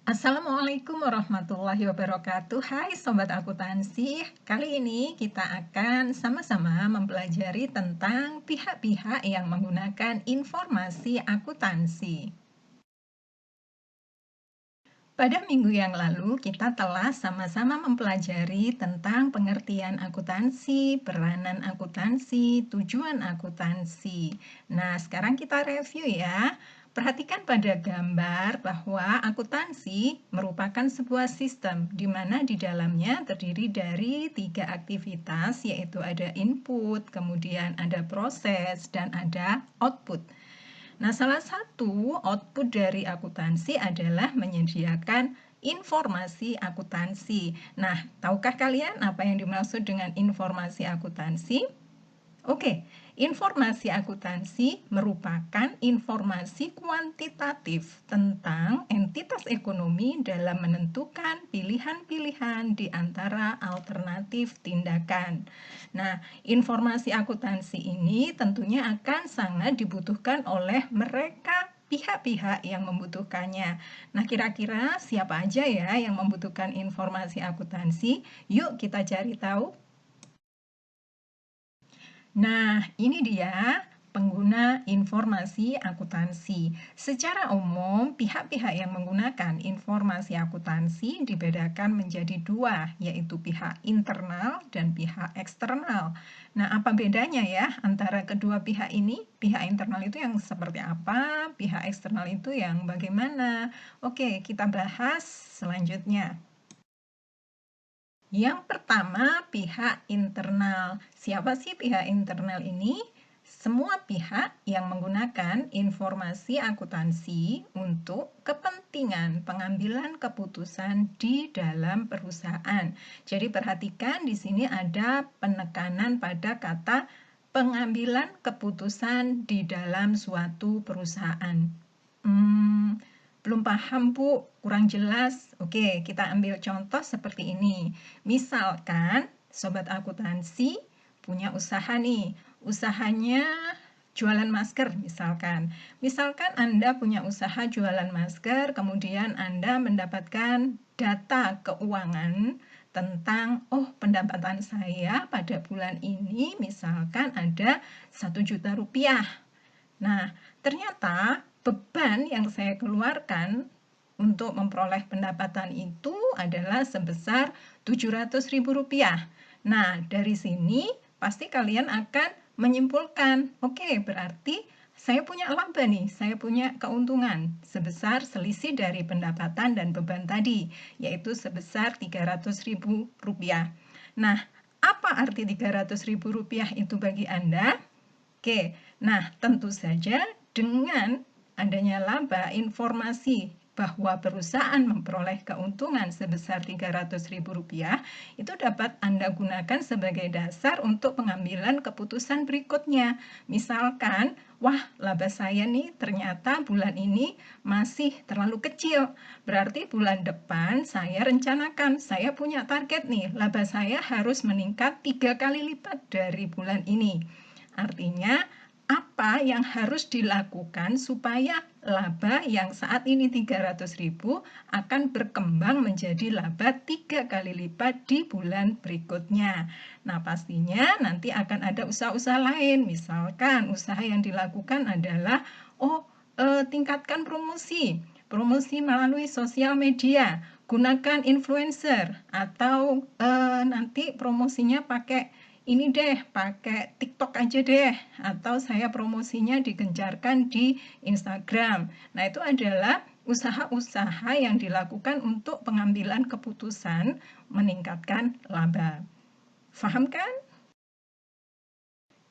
Assalamualaikum warahmatullahi wabarakatuh. Hai Sobat Akuntansi, kali ini kita akan sama-sama mempelajari tentang pihak-pihak yang menggunakan informasi akuntansi. Pada minggu yang lalu, kita telah sama-sama mempelajari tentang pengertian akuntansi, peranan akuntansi, tujuan akuntansi. Nah, sekarang kita review ya. Perhatikan pada gambar bahwa akuntansi merupakan sebuah sistem di mana di dalamnya terdiri dari 3 aktivitas, yaitu ada input, kemudian ada proses, dan ada output. Nah, salah satu output dari akuntansi adalah menyediakan informasi akuntansi. Nah, tahukah kalian apa yang dimaksud dengan informasi akuntansi? Oke, informasi akuntansi merupakan informasi kuantitatif tentang entitas ekonomi dalam menentukan pilihan-pilihan di antara alternatif tindakan. Nah, informasi akuntansi ini tentunya akan sangat dibutuhkan oleh mereka pihak-pihak yang membutuhkannya. Nah, kira-kira siapa aja ya yang membutuhkan informasi akuntansi? Yuk kita cari tahu. Nah, ini dia pengguna informasi akuntansi. Secara umum, pihak-pihak yang menggunakan informasi akuntansi dibedakan menjadi dua, yaitu pihak internal dan pihak eksternal. Nah, apa bedanya ya antara kedua pihak ini? Pihak internal itu yang seperti apa? Pihak eksternal itu yang bagaimana? Oke, kita bahas selanjutnya. Yang pertama, pihak internal. Siapa sih pihak internal ini? Semua pihak yang menggunakan informasi akuntansi untuk kepentingan pengambilan keputusan di dalam perusahaan. Jadi perhatikan di sini ada penekanan pada kata pengambilan keputusan di dalam suatu perusahaan. Belum paham, Bu? Kurang jelas? Oke, kita ambil contoh seperti ini. Misalkan, Sobat Akuntansi punya usaha nih. Usahanya jualan masker misalkan. Misalkan Anda punya usaha jualan masker, kemudian Anda mendapatkan data keuangan tentang, pendapatan saya pada bulan ini misalkan ada 1 juta rupiah. Nah, ternyata beban yang saya keluarkan untuk memperoleh pendapatan itu adalah sebesar Rp700.000. Nah, dari sini pasti kalian akan menyimpulkan, oke, berarti saya punya laba nih, saya punya keuntungan sebesar selisih dari pendapatan dan beban tadi, yaitu sebesar Rp300.000. Nah, apa arti Rp300.000 itu bagi Anda? Oke, nah tentu saja dengan adanya laba informasi bahwa perusahaan memperoleh keuntungan sebesar Rp300.000 itu dapat Anda gunakan sebagai dasar untuk pengambilan keputusan berikutnya. Misalkan, wah laba saya nih ternyata bulan ini masih terlalu kecil. Berarti bulan depan saya rencanakan, saya punya target nih, laba saya harus meningkat 3 kali lipat dari bulan ini. Artinya, apa yang harus dilakukan supaya laba yang saat ini Rp300.000 akan berkembang menjadi laba 3 kali lipat di bulan berikutnya. Nah, pastinya nanti akan ada usaha-usaha lain. Misalkan usaha yang dilakukan adalah, tingkatkan promosi. Promosi melalui sosial media, gunakan influencer, atau nanti promosinya pakai ini deh, pakai TikTok aja deh, atau saya promosinya digencarkan di Instagram. Nah, itu adalah usaha-usaha yang dilakukan untuk pengambilan keputusan meningkatkan laba. Paham kan?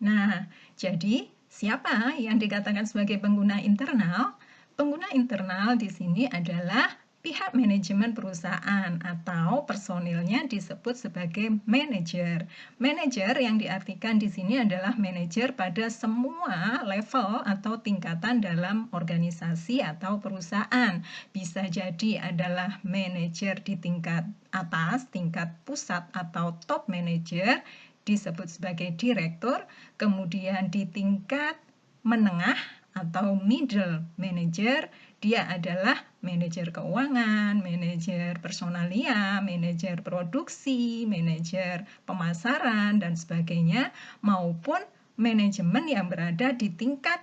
Nah, jadi siapa yang dikatakan sebagai pengguna internal? Pengguna internal di sini adalah pihak manajemen perusahaan atau personilnya disebut sebagai manajer. Manajer yang diartikan di sini adalah manajer pada semua level atau tingkatan dalam organisasi atau perusahaan. Bisa jadi adalah manajer di tingkat atas, tingkat pusat atau top manager, disebut sebagai direktur, kemudian di tingkat menengah atau middle manager, dia adalah manajer keuangan, manajer personalia, manajer produksi, manajer pemasaran, dan sebagainya, maupun manajemen yang berada di tingkat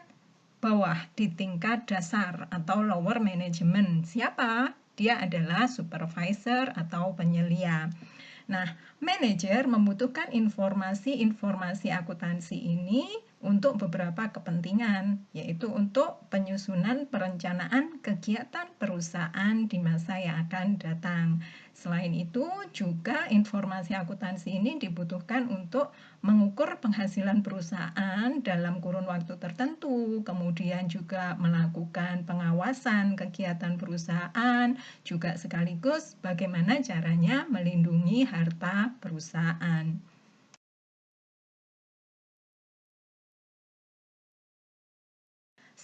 bawah, di tingkat dasar atau lower management. Siapa? Dia adalah supervisor atau penyelia. Nah, manajer membutuhkan informasi-informasi akuntansi ini untuk beberapa kepentingan, yaitu untuk penyusunan perencanaan kegiatan perusahaan di masa yang akan datang. Selain itu, juga informasi akuntansi ini dibutuhkan untuk mengukur penghasilan perusahaan dalam kurun waktu tertentu, kemudian juga melakukan pengawasan kegiatan perusahaan, juga sekaligus bagaimana caranya melindungi harta perusahaan.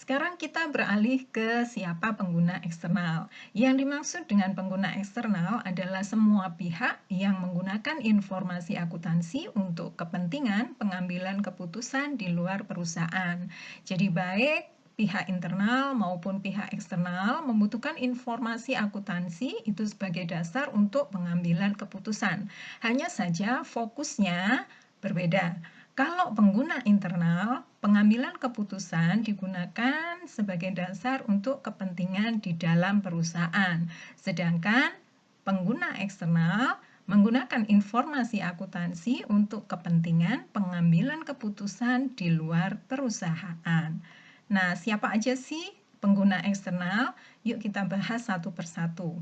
Sekarang kita beralih ke siapa pengguna eksternal. Yang dimaksud dengan pengguna eksternal adalah semua pihak yang menggunakan informasi akuntansi untuk kepentingan pengambilan keputusan di luar perusahaan. Jadi baik pihak internal maupun pihak eksternal membutuhkan informasi akuntansi itu sebagai dasar untuk pengambilan keputusan. Hanya saja fokusnya berbeda. Kalau pengguna internal, pengambilan keputusan digunakan sebagai dasar untuk kepentingan di dalam perusahaan. Sedangkan pengguna eksternal menggunakan informasi akuntansi untuk kepentingan pengambilan keputusan di luar perusahaan. Nah, siapa aja sih pengguna eksternal? Yuk kita bahas satu persatu.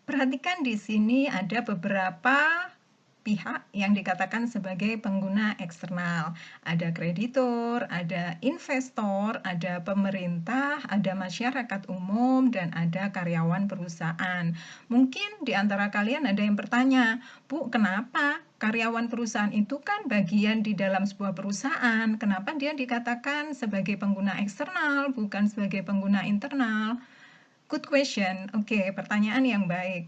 Perhatikan di sini ada beberapa pihak yang dikatakan sebagai pengguna eksternal. Ada kreditur, ada investor, ada pemerintah, ada masyarakat umum, dan ada karyawan perusahaan. Mungkin di antara kalian ada yang bertanya, Bu, kenapa karyawan perusahaan itu kan bagian di dalam sebuah perusahaan? Kenapa dia dikatakan sebagai pengguna eksternal, bukan sebagai pengguna internal? Good question. Oke, pertanyaan yang baik.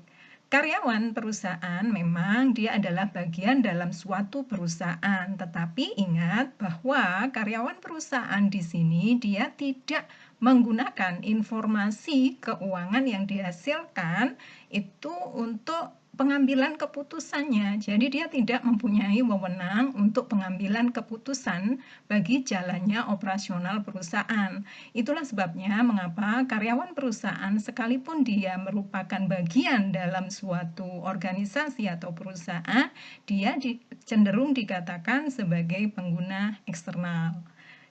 Karyawan perusahaan memang dia adalah bagian dalam suatu perusahaan, tetapi ingat bahwa karyawan perusahaan di sini dia tidak menggunakan informasi keuangan yang dihasilkan itu untuk pengambilan keputusannya. Jadi dia tidak mempunyai wewenang untuk pengambilan keputusan bagi jalannya operasional perusahaan. Itulah sebabnya mengapa karyawan perusahaan sekalipun dia merupakan bagian dalam suatu organisasi atau perusahaan, dia cenderung dikatakan sebagai pengguna eksternal.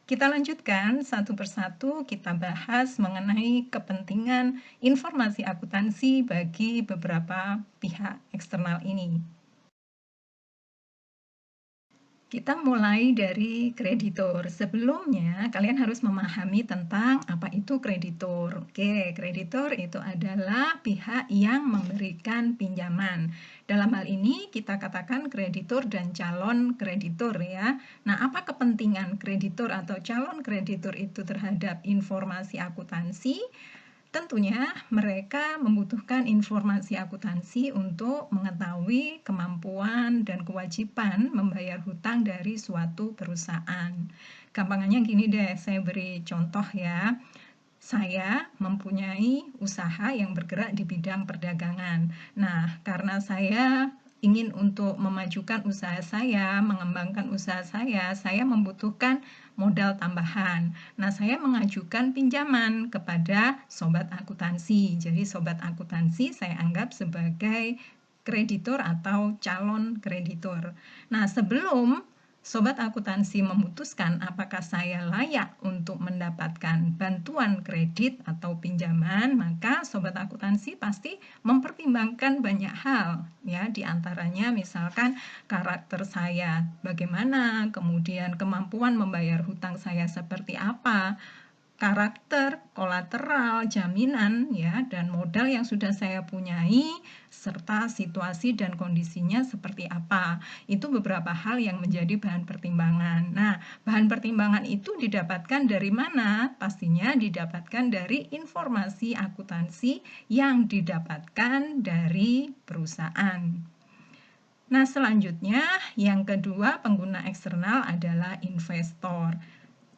Kita lanjutkan satu persatu, kita bahas mengenai kepentingan informasi akuntansi bagi beberapa pihak eksternal ini. Kita mulai dari kreditur. Sebelumnya, kalian harus memahami tentang apa itu kreditur. Oke, kreditur itu adalah pihak yang memberikan pinjaman. Dalam hal ini, kita katakan kreditur dan calon kreditur ya. Nah, apa kepentingan kreditur atau calon kreditur itu terhadap informasi akuntansi? Tentunya mereka membutuhkan informasi akuntansi untuk mengetahui kemampuan dan kewajiban membayar hutang dari suatu perusahaan. Gampangannya gini deh, saya beri contoh ya. Saya mempunyai usaha yang bergerak di bidang perdagangan. Nah, karena saya ingin untuk memajukan usaha saya, mengembangkan usaha saya membutuhkan modal tambahan. Nah, saya mengajukan pinjaman kepada sobat akuntansi. Jadi, sobat akuntansi saya anggap sebagai kreditur atau calon kreditur. Nah, sebelum sobat akuntansi memutuskan apakah saya layak untuk mendapatkan bantuan kredit atau pinjaman, maka sobat akuntansi pasti mempertimbangkan banyak hal, ya, diantaranya misalkan karakter saya bagaimana, kemudian kemampuan membayar hutang saya seperti apa, karakter, kolateral, jaminan, ya, dan modal yang sudah saya punyai, serta situasi dan kondisinya seperti apa. Itu beberapa hal yang menjadi bahan pertimbangan. Nah, bahan pertimbangan itu didapatkan dari mana? Pastinya didapatkan dari informasi akuntansi yang didapatkan dari perusahaan. Nah, selanjutnya yang kedua pengguna eksternal adalah investor.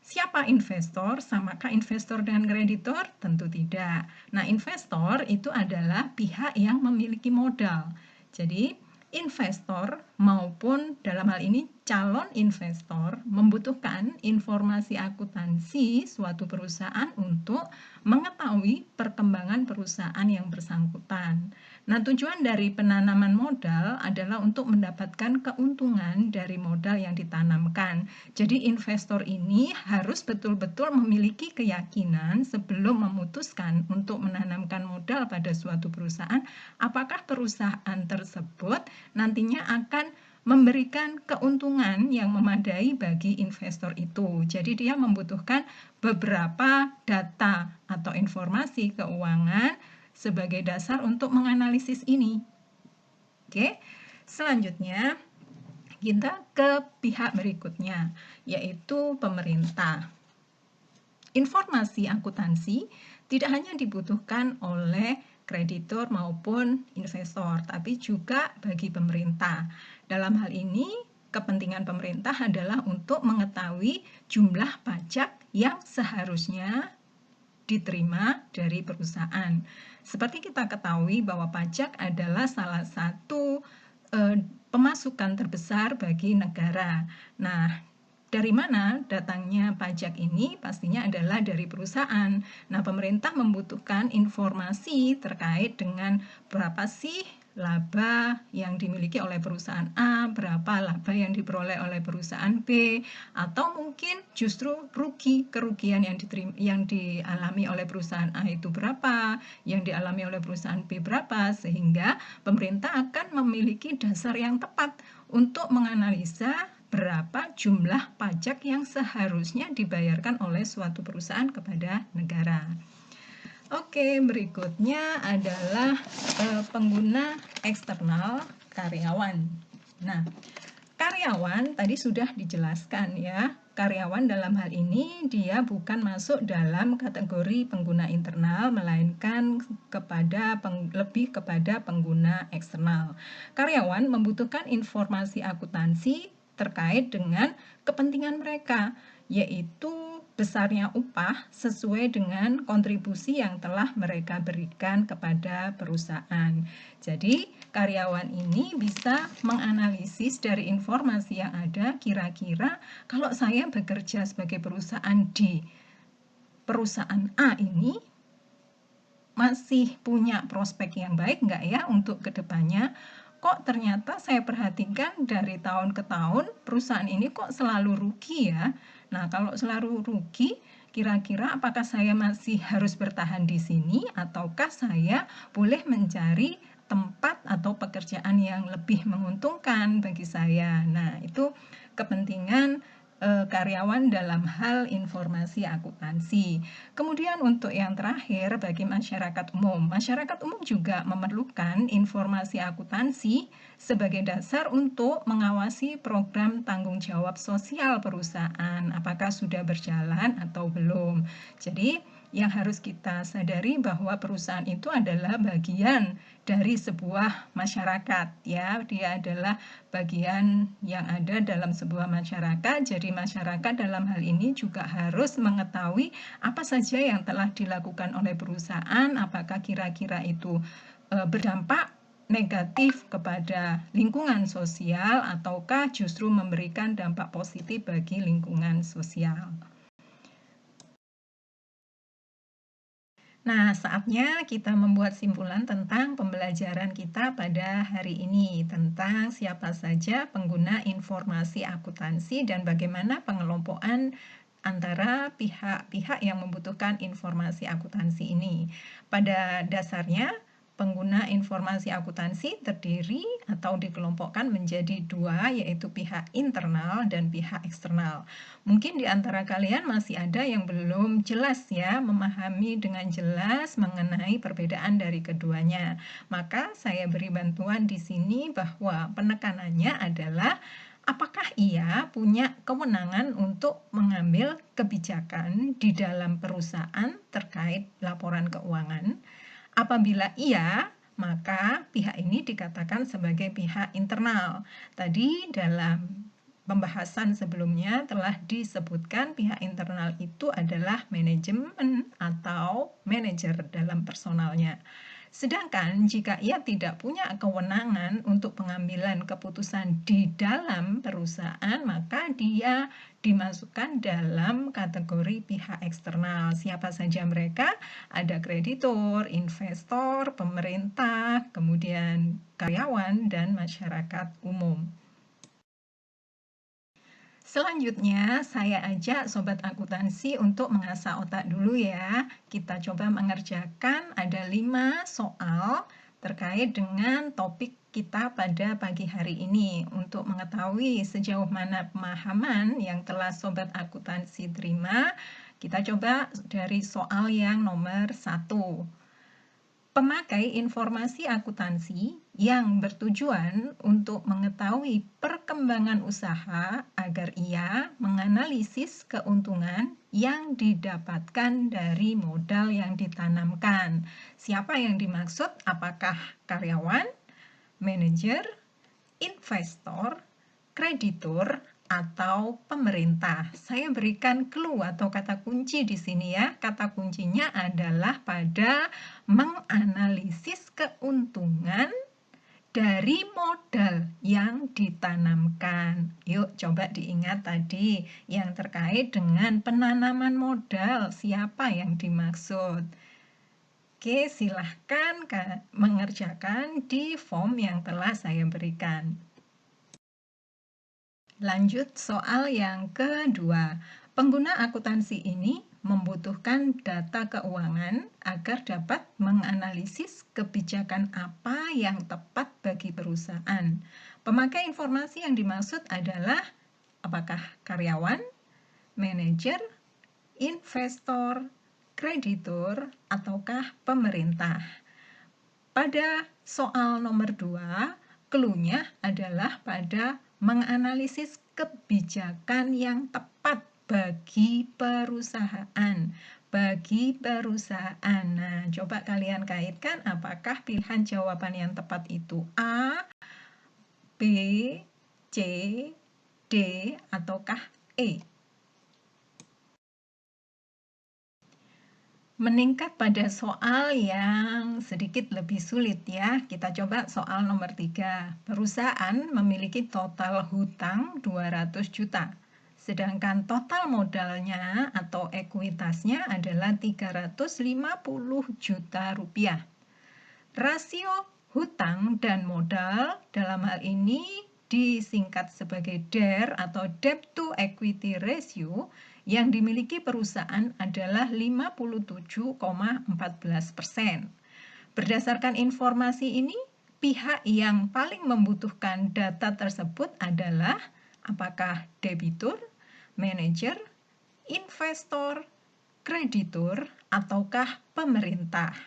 Siapa investor? Samakah investor dengan kreditor? Tentu tidak. Nah, investor itu adalah pihak yang memiliki modal. Jadi, investor maupun dalam hal ini calon investor membutuhkan informasi akuntansi suatu perusahaan untuk mengetahui perkembangan perusahaan yang bersangkutan. Nah, tujuan dari penanaman modal adalah untuk mendapatkan keuntungan dari modal yang ditanamkan. Jadi investor ini harus betul-betul memiliki keyakinan sebelum memutuskan untuk menanamkan modal pada suatu perusahaan, apakah perusahaan tersebut nantinya akan memberikan keuntungan yang memadai bagi investor itu. Jadi dia membutuhkan beberapa data atau informasi keuangan sebagai dasar untuk menganalisis ini. Oke, selanjutnya kita ke pihak berikutnya, yaitu pemerintah. Informasi akuntansi tidak hanya dibutuhkan oleh kreditor maupun investor, tapi juga bagi pemerintah. Dalam hal ini, kepentingan pemerintah adalah untuk mengetahui jumlah pajak yang seharusnya diterima dari perusahaan. Seperti kita ketahui bahwa pajak adalah salah satu pemasukan terbesar bagi negara. Nah, dari mana datangnya pajak ini? Pastinya adalah dari perusahaan. Nah, pemerintah membutuhkan informasi terkait dengan berapa sih laba yang dimiliki oleh perusahaan A, berapa laba yang diperoleh oleh perusahaan B, atau mungkin justru kerugian yang dialami oleh perusahaan A itu berapa, yang dialami oleh perusahaan B berapa, sehingga pemerintah akan memiliki dasar yang tepat untuk menganalisa berapa jumlah pajak yang seharusnya dibayarkan oleh suatu perusahaan kepada negara. Oke, berikutnya adalah pengguna eksternal karyawan. Nah, karyawan tadi sudah dijelaskan ya. Karyawan dalam hal ini dia bukan masuk dalam kategori pengguna internal, melainkan lebih kepada pengguna eksternal. Karyawan membutuhkan informasi akuntansi terkait dengan kepentingan mereka, yaitu besarnya upah sesuai dengan kontribusi yang telah mereka berikan kepada perusahaan. Jadi, karyawan ini bisa menganalisis dari informasi yang ada, kira-kira kalau saya bekerja sebagai perusahaan di perusahaan A ini, masih punya prospek yang baik nggak ya untuk kedepannya? Kok ternyata saya perhatikan dari tahun ke tahun perusahaan ini kok selalu rugi ya? Nah, kalau selalu rugi, kira-kira apakah saya masih harus bertahan di sini ataukah saya boleh mencari tempat atau pekerjaan yang lebih menguntungkan bagi saya? Nah, itu kepentingan karyawan dalam hal informasi akuntansi. Kemudian untuk yang terakhir bagi masyarakat umum juga memerlukan informasi akuntansi sebagai dasar untuk mengawasi program tanggung jawab sosial perusahaan, apakah sudah berjalan atau belum. Jadi yang harus kita sadari bahwa perusahaan itu adalah bagian dari sebuah masyarakat ya, dia adalah bagian yang ada dalam sebuah masyarakat. Jadi masyarakat dalam hal ini juga harus mengetahui apa saja yang telah dilakukan oleh perusahaan, apakah kira-kira itu berdampak negatif kepada lingkungan sosial ataukah justru memberikan dampak positif bagi lingkungan sosial. Nah, saatnya kita membuat simpulan tentang pembelajaran kita pada hari ini tentang siapa saja pengguna informasi akuntansi dan bagaimana pengelompokan antara pihak-pihak yang membutuhkan informasi akuntansi ini. Pada dasarnya, pengguna informasi akuntansi terdiri atau dikelompokkan menjadi dua, yaitu pihak internal dan pihak eksternal. Mungkin di antara kalian masih ada yang belum jelas ya, memahami dengan jelas mengenai perbedaan dari keduanya. Maka saya beri bantuan di sini bahwa penekanannya adalah apakah ia punya kewenangan untuk mengambil kebijakan di dalam perusahaan terkait laporan keuangan? Apabila iya, maka pihak ini dikatakan sebagai pihak internal. Tadi dalam pembahasan sebelumnya telah disebutkan pihak internal itu adalah manajemen atau manajer dalam personalnya. Sedangkan jika ia tidak punya kewenangan untuk pengambilan keputusan di dalam perusahaan, maka dia dimasukkan dalam kategori pihak eksternal. Siapa saja mereka? Ada kreditur, investor, pemerintah, kemudian karyawan, dan masyarakat umum. Selanjutnya, saya ajak Sobat Akuntansi untuk mengasah otak dulu ya. Kita coba mengerjakan ada 5 soal terkait dengan topik kita pada pagi hari ini. Untuk mengetahui sejauh mana pemahaman yang telah Sobat Akuntansi terima, kita coba dari soal yang nomor 1. Pemakai informasi akuntansi yang bertujuan untuk mengetahui perkembangan usaha agar ia menganalisis keuntungan yang didapatkan dari modal yang ditanamkan. Siapa yang dimaksud? Apakah karyawan, manajer, investor, kreditur, atau pemerintah? Saya berikan clue atau kata kunci di sini ya. Kata kuncinya adalah pada menganalisis keuntungan dari modal yang ditanamkan. Yuk coba diingat tadi yang terkait dengan penanaman modal. Siapa yang dimaksud? Oke, silahkan mengerjakan di form yang telah saya berikan. Lanjut soal yang kedua. Pengguna akuntansi ini membutuhkan data keuangan agar dapat menganalisis kebijakan apa yang tepat bagi perusahaan. Pemakai informasi yang dimaksud adalah apakah karyawan, manajer, investor, kreditur, ataukah pemerintah. Pada soal nomor 2, clue-nya adalah pada menganalisis kebijakan yang tepat bagi perusahaan. Nah, coba kalian kaitkan apakah pilihan jawaban yang tepat itu A, B, C, D, ataukah E. Meningkat pada soal yang sedikit lebih sulit ya. Kita coba soal nomor 3. Perusahaan memiliki total hutang 200 juta. Sedangkan total modalnya atau ekuitasnya adalah 350 juta rupiah. Rasio hutang dan modal dalam hal ini disingkat sebagai DER atau Debt to Equity Ratio yang dimiliki perusahaan adalah 57,14%. Berdasarkan informasi ini, pihak yang paling membutuhkan data tersebut adalah apakah debitur, manajer, investor, kreditur, ataukah pemerintah.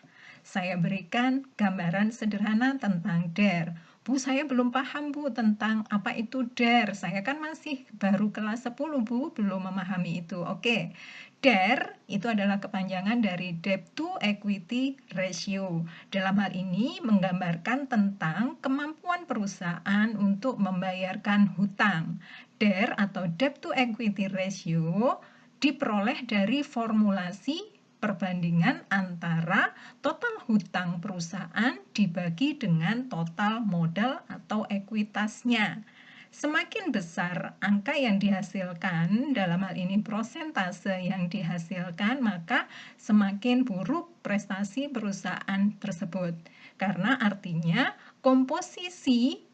Saya berikan gambaran sederhana tentang DER. Bu, saya belum paham Bu tentang apa itu DER. Saya kan masih baru kelas 10 Bu, belum memahami itu. Oke, DER itu adalah kepanjangan dari Debt to Equity Ratio. Dalam hal ini menggambarkan tentang kemampuan perusahaan untuk membayarkan hutang. DER atau Debt to Equity Ratio diperoleh dari formulasi perbandingan antara total hutang perusahaan dibagi dengan total modal atau ekuitasnya. Semakin besar angka yang dihasilkan, dalam hal ini prosentase yang dihasilkan, maka semakin buruk prestasi perusahaan tersebut. Karena artinya komposisi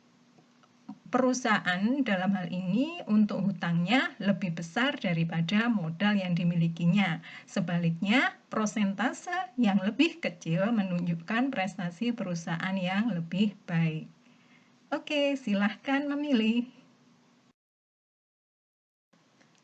perusahaan dalam hal ini untuk hutangnya lebih besar daripada modal yang dimilikinya. Sebaliknya, prosentase yang lebih kecil menunjukkan prestasi perusahaan yang lebih baik. Oke, silahkan memilih.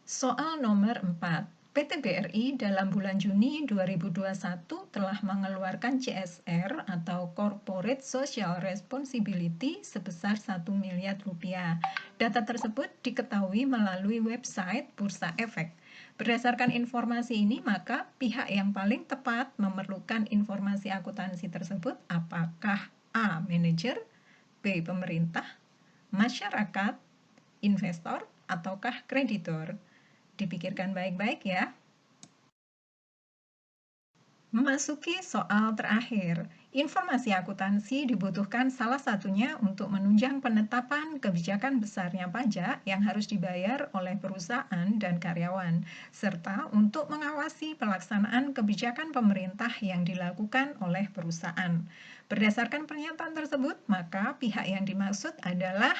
Soal nomor 4. PT BRI dalam bulan Juni 2021 telah mengeluarkan CSR atau Corporate Social Responsibility sebesar 1 miliar rupiah. Data tersebut diketahui melalui website Bursa Efek. Berdasarkan informasi ini, maka pihak yang paling tepat memerlukan informasi akuntansi tersebut apakah A. Manajer, B. Pemerintah, masyarakat, investor, ataukah kreditor? Dipikirkan baik-baik ya. Memasuki soal terakhir, informasi akuntansi dibutuhkan salah satunya untuk menunjang penetapan kebijakan besarnya pajak yang harus dibayar oleh perusahaan dan karyawan, serta untuk mengawasi pelaksanaan kebijakan pemerintah yang dilakukan oleh perusahaan. Berdasarkan pernyataan tersebut, maka pihak yang dimaksud adalah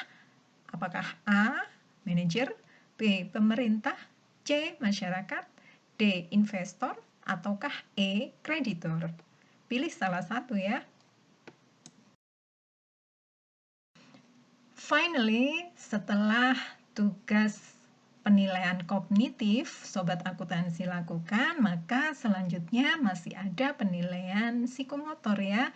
apakah A. Manajer, B. Pemerintah, C. Masyarakat, D. Investor, ataukah E. Kreditor? Pilih salah satu ya. Finally, setelah tugas penilaian kognitif Sobat Akuntansi lakukan, maka selanjutnya masih ada penilaian psikomotor ya.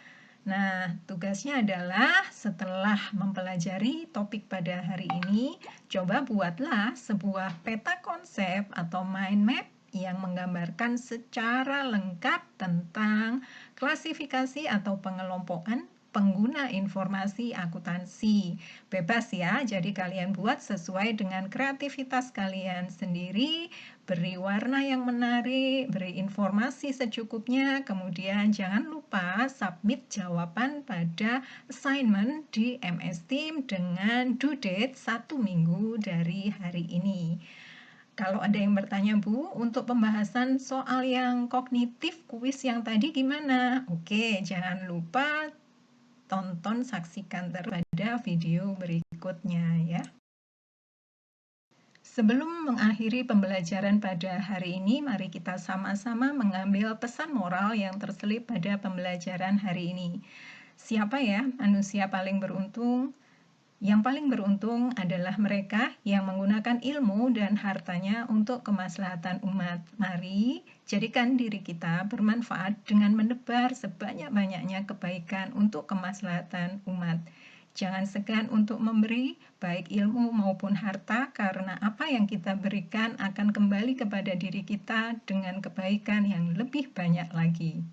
Nah, tugasnya adalah setelah mempelajari topik pada hari ini, coba buatlah sebuah peta konsep atau mind map yang menggambarkan secara lengkap tentang klasifikasi atau pengelompokan pengguna informasi akuntansi. Bebas ya, jadi kalian buat sesuai dengan kreativitas kalian sendiri, beri warna yang menarik, beri informasi secukupnya, kemudian jangan lupa submit jawaban pada assignment di MS Team dengan due date 1 minggu dari hari ini. Kalau ada yang bertanya, Bu, untuk pembahasan soal yang kognitif kuis yang tadi gimana? Oke, jangan lupa tonton, saksikan terus pada video berikutnya ya. Sebelum mengakhiri pembelajaran pada hari ini, mari kita sama-sama mengambil pesan moral yang terselip pada pembelajaran hari ini. Siapa ya manusia paling beruntung? Yang paling beruntung adalah mereka yang menggunakan ilmu dan hartanya untuk kemaslahatan umat. Mari jadikan diri kita bermanfaat dengan menebar sebanyak-banyaknya kebaikan untuk kemaslahatan umat. Jangan segan untuk memberi, baik ilmu maupun harta, karena apa yang kita berikan akan kembali kepada diri kita dengan kebaikan yang lebih banyak lagi.